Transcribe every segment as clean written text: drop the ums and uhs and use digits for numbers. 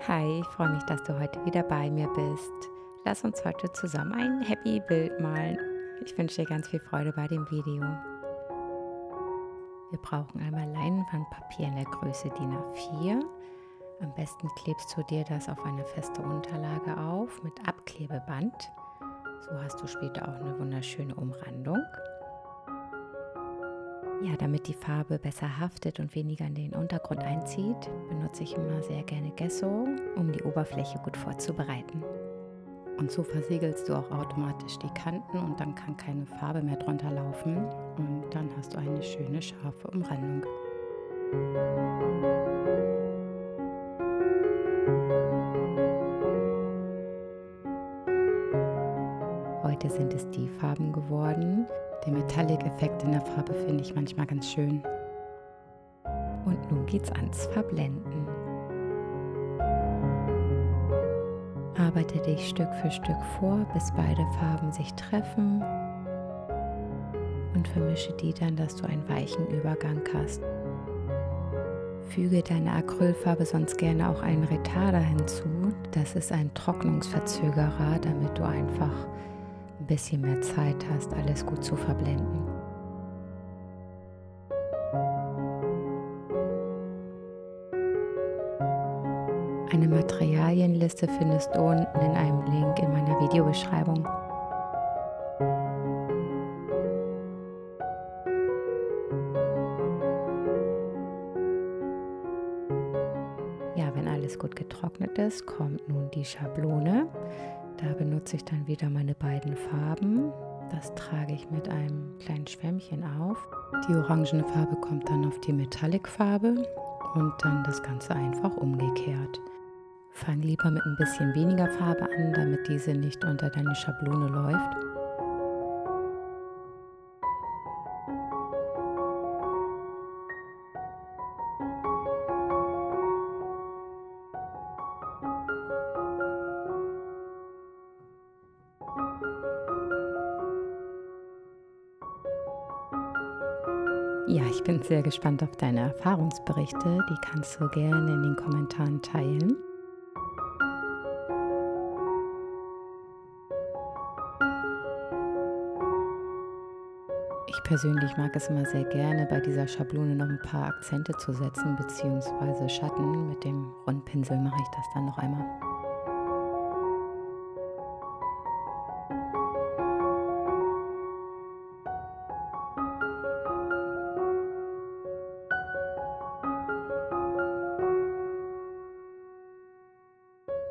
Hi, ich freue mich, dass du heute wieder bei mir bist. Lass uns heute zusammen ein Happy Bild malen. Ich wünsche dir ganz viel Freude bei dem Video. Wir brauchen einmal Leinwandpapier in der Größe DIN A4. Am besten klebst du dir das auf eine feste Unterlage auf mit Abklebeband. So hast du später auch eine wunderschöne Umrandung. Ja, damit die Farbe besser haftet und weniger in den Untergrund einzieht, benutze ich immer sehr gerne Gesso, um die Oberfläche gut vorzubereiten. Und so versiegelst du auch automatisch die Kanten und dann kann keine Farbe mehr drunter laufen und dann hast du eine schöne scharfe Umrandung. Heute sind es die Farben geworden. Den Metallic-Effekt in der Farbe finde ich manchmal ganz schön. Und nun geht's ans Verblenden. Arbeite dich Stück für Stück vor, bis beide Farben sich treffen und vermische die dann, dass du einen weichen Übergang hast. Füge deiner Acrylfarbe sonst gerne auch einen Retarder hinzu. Das ist ein Trocknungsverzögerer, damit du einfach ein bisschen mehr Zeit hast, alles gut zu verblenden. Eine Materialienliste findest du unten in einem Link in meiner Videobeschreibung. Ja, wenn alles gut getrocknet ist, kommt nun die Schablone. Da benutze ich dann wieder meine beiden Farben. Das trage ich mit einem kleinen Schwämmchen auf. Die orangene Farbe kommt dann auf die Metallic-Farbe und dann das Ganze einfach umgekehrt. Fang lieber mit ein bisschen weniger Farbe an, damit diese nicht unter deine Schablone läuft. Ja, ich bin sehr gespannt auf deine Erfahrungsberichte. Die kannst du gerne in den Kommentaren teilen. Ich persönlich mag es immer sehr gerne, bei dieser Schablone noch ein paar Akzente zu setzen, beziehungsweise Schatten. Mit dem Rundpinsel mache ich das dann noch einmal.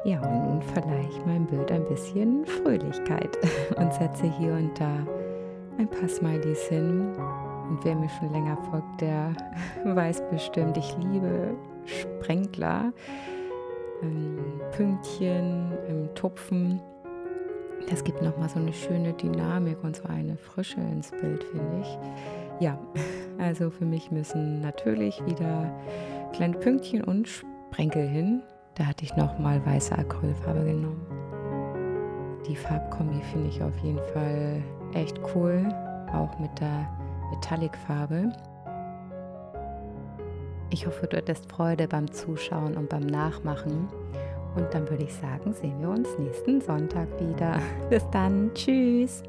Ja, und nun verleihe ich meinem Bild ein bisschen Fröhlichkeit und setze hier und da ein paar Smileys hin. Und wer mir schon länger folgt, der weiß bestimmt, ich liebe Sprenkler, Pünktchen, Tupfen. Das gibt nochmal so eine schöne Dynamik und so eine Frische ins Bild, finde ich. Ja, also für mich müssen natürlich wieder kleine Pünktchen und Sprenkel hin. Da hatte ich nochmal weiße Acrylfarbe genommen. Die Farbkombi finde ich auf jeden Fall echt cool, auch mit der Metallic-Farbe. Ich hoffe, du hattest Freude beim Zuschauen und beim Nachmachen. Und dann würde ich sagen, sehen wir uns nächsten Sonntag wieder. Bis dann, tschüss!